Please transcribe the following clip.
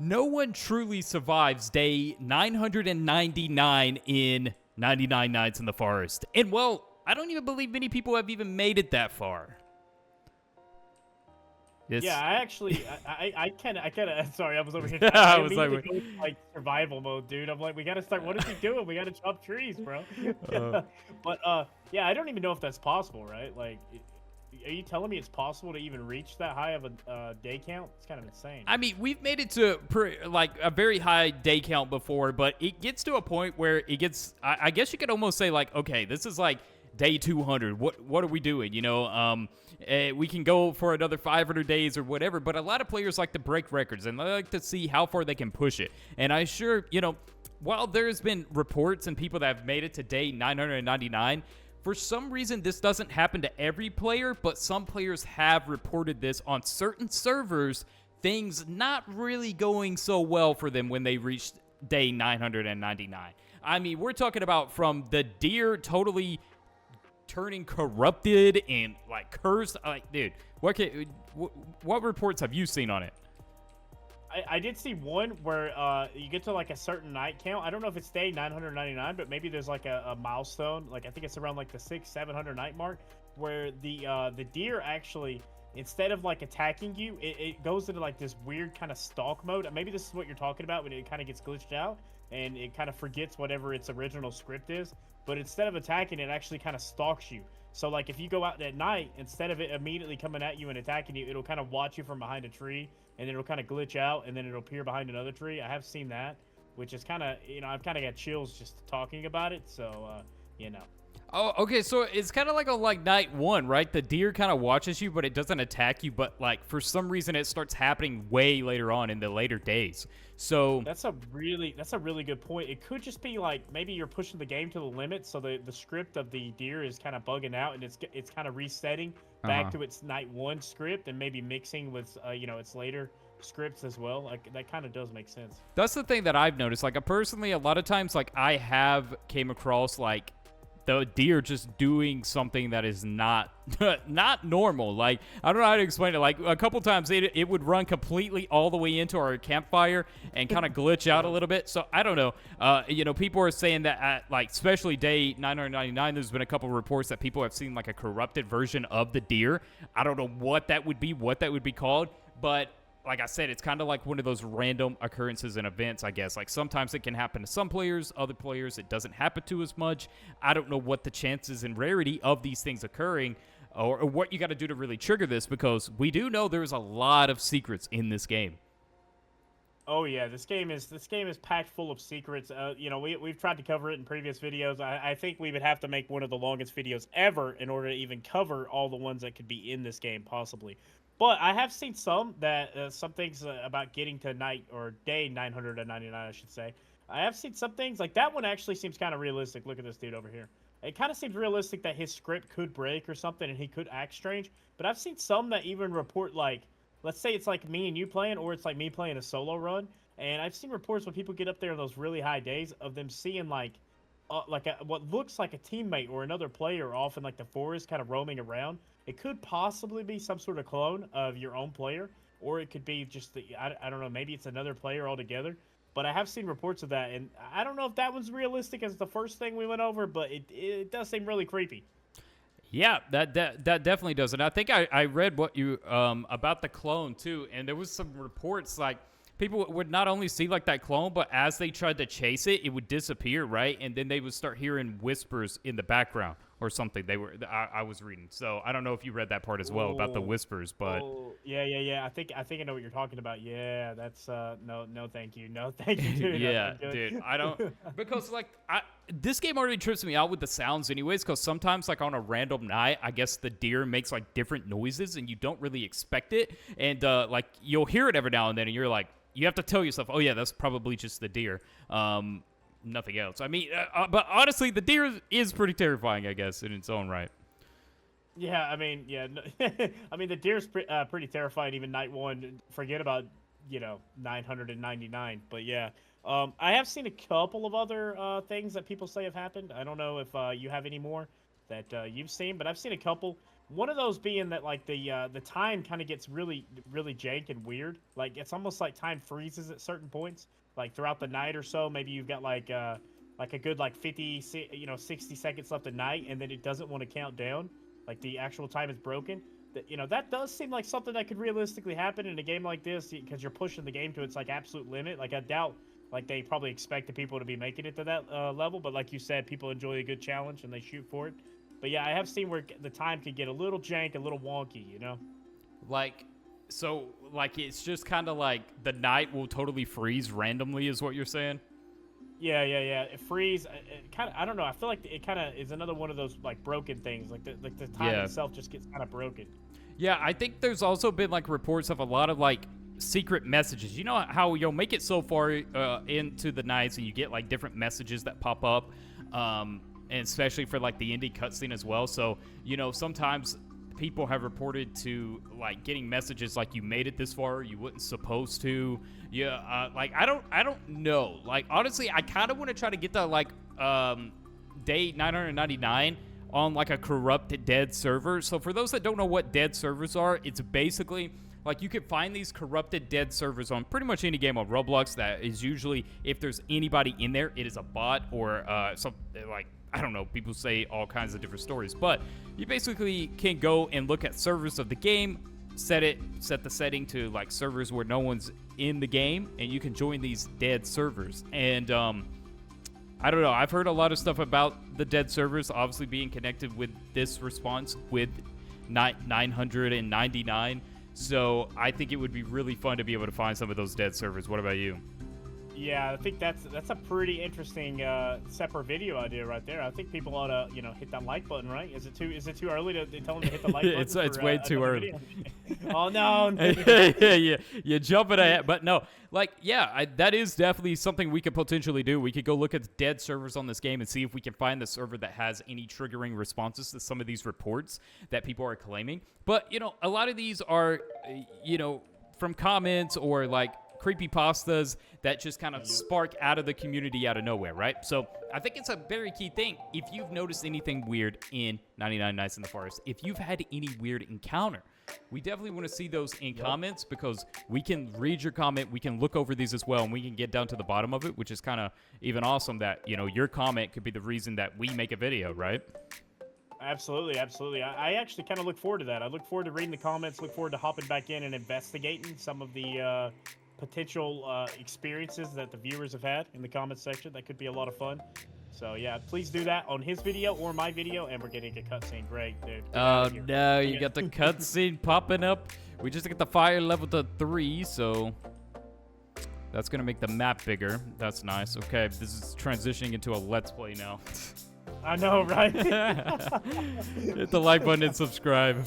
no one truly survives day 999 in 99 Nights in the Forest. And, well, I don't even believe many people have even made it that far. Yeah, It's, I actually, I kind of, sorry, I was over here. I I was like, immediately go to, like, survival mode, dude. I'm like, we gotta start. What is he doing? We gotta chop trees, bro. But yeah, I don't even know if that's possible, right? Like, are you telling me it's possible to even reach that high of a day count? It's kind of insane. I mean, we've made it to like a very high day count before, but it gets to a point where it gets. I guess you could almost say like, okay, this is like day 200. What are we doing? You know, we can go for another 500 days or whatever. But a lot of players like to break records and they like to see how far they can push it. And I sure, you know, while there's been reports and people that have made it to day 999. For some reason, this doesn't happen to every player, but some players have reported this on certain servers, things not really going so well for them when they reach day 999. I mean, we're talking about from the deer totally turning corrupted and, like, cursed. Like, dude, what reports have you seen on it? I did see one where you get to like a certain night count. I don't know if it's day 999, but maybe there's like a milestone. Like I think it's around like the 600-700 night mark, where the deer actually, instead of like attacking you, it goes into like this weird kind of stalk mode. Maybe this is what you're talking about when it kind of gets glitched out and it kind of forgets whatever its original script is. But instead of attacking, it actually kind of stalks you. So like if you go out at night, instead of it immediately coming at you and attacking you, it'll kind of watch you from behind a tree, and then it'll kind of glitch out, and then it'll appear behind another tree. I have seen that, which is kind of, you know, I've kind of got chills just talking about it. So, you know. Oh, okay, so it's kind of like on like night one, right? The deer kind of watches you, but it doesn't attack you. But like for some reason, it starts happening way later on in the later days. So That's a really good point. It could just be like maybe you're pushing the game to the limit, so the script of the deer is kind of bugging out, and it's kind of resetting back to its night one script, and maybe mixing with you know, its later scripts as well. Like that kind of does make sense. that's the thing that I've noticed. Like personally, a lot of times, like I have came across like the deer just doing something that is not not normal. Like I don't know how to explain it. Like a couple times it would run completely all the way into our campfire and kind of glitch out a little bit. So I don't know. You know, people are saying that at like especially day 999, there's been a couple reports that people have seen like a corrupted version of the deer. I don't know what that would be called, but like I said, it's kind of like one of those random occurrences and events, I guess. Like sometimes it can happen to some players, other players it doesn't happen to as much. I don't know what the chances and rarity of these things occurring or what you got to do to really trigger this, because we do know there's a lot of secrets in this game. Oh yeah, this game is packed full of secrets. You know, we've tried to cover it in previous videos. I think we would have to make one of the longest videos ever in order to even cover all the ones that could be in this game possibly. But I have seen some things about getting to night or day 999, I should say. I have seen some things like that one actually seems kind of realistic. Look at this dude over here. It kind of seems realistic that his script could break or something and he could act strange. But I've seen some that even report like, let's say it's like me and you playing, or it's like me playing a solo run. And I've seen reports when people get up there in those really high days of them seeing like what looks like a teammate or another player off in like the forest kind of roaming around. It could possibly be some sort of clone of your own player, or it could be just I don't know, maybe it's another player altogether. But I have seen reports of that, and I don't know if that one's realistic as the first thing we went over, but it does seem really creepy. Yeah, that definitely does. And I think I read what you about the clone too, and there was some reports like people would not only see like that clone, but as they tried to chase it, it would disappear, right? And then they would start hearing whispers in the background or something. I was reading. So I don't know if you read that part as well about the whispers, but Yeah. I think I know what you're talking about. Yeah, that's no, thank you, no, thank you, dude. yeah, dude, I don't because like this game already trips me out with the sounds anyways, because sometimes like on a random night, I guess the deer makes like different noises and you don't really expect it, and like you'll hear it every now and then, and you're like, you have to tell yourself, oh yeah, that's probably just the deer. Nothing else. I mean, but honestly, the deer is pretty terrifying, I guess, in its own right. Yeah, I mean, yeah, I mean the deer's pretty terrifying even night one. Forget about 999. But yeah, I have seen a couple of other things that people say have happened. I don't know if you have any more that you've seen, but I've seen a couple One of those being that like the time kind of gets really jank and weird. Like it's almost like time freezes at certain points, like throughout the night or so. Maybe you've got like a good like 60 seconds left at night, and then it doesn't want to count down. Like the actual time is broken. That does seem like something that could realistically happen in a game like this, because you're pushing the game to its like absolute limit. Like I doubt like they probably expect the people to be making it to that level, but like you said, people enjoy a good challenge and they shoot for it. But yeah, I have seen where the time can get a little jank, a little wonky, you know? Like, so, like, it's just kind of like the night will totally freeze randomly, is what you're saying? Yeah. It freeze. It kind of. I don't know. I feel like it kind of is another one of those like broken things. Like the time itself just gets kind of broken. Yeah, I think there's also been like reports of a lot of like secret messages. You know how you'll make it so far into the nights and you get like different messages that pop up. And especially for like the indie cutscene as well. So, you know, sometimes people have reported to like getting messages like you made it this far, you wasn't supposed to. Yeah, like I don't know. Like honestly, I kind of want to try to get the like day 999 on like a corrupted dead server. So for those that don't know what dead servers are, it's basically like you can find these corrupted dead servers on pretty much any game on Roblox. That is usually, if there's anybody in there, it is a bot or some like, I don't know, people say all kinds of different stories, but you basically can go and look at servers of the game, set the setting to like servers where no one's in the game, and you can join these dead servers. And I don't know, I've heard a lot of stuff about the dead servers obviously being connected with this response with 999. So I think it would be really fun to be able to find some of those dead servers. What about you? Yeah, I think that's a pretty interesting separate video idea right there. I think people ought to hit that like button, right? Is it too early to tell them to hit the like button? It's way too early. Oh no! Yeah, you're jumping ahead, but no, like that is definitely something we could potentially do. We could go look at the dead servers on this game and see if we can find the server that has any triggering responses to some of these reports that people are claiming. But a lot of these are from comments or like creepypastas that just kind of spark out of the community out of nowhere, right? So I think it's a very key thing. If you've noticed anything weird in 99 Nights in the Forest, if you've had any weird encounter, we definitely want to see those in comments, because we can read your comment, we can look over these as well, and we can get down to the bottom of it, which is kind of even awesome that, your comment could be the reason that we make a video, right? Absolutely. I actually kind of look forward to that. I look forward to reading the comments, look forward to hopping back in and investigating some of the potential experiences that the viewers have had in the comments section. That could be a lot of fun. So yeah, please do that on his video or my video, and we're getting a cutscene. Great, dude. Oh no, you got the cutscene popping up. We just got the fire level to 3, so that's gonna make the map bigger. That's nice. Okay, this is transitioning into a let's play now. I know, right? Hit the like button and subscribe.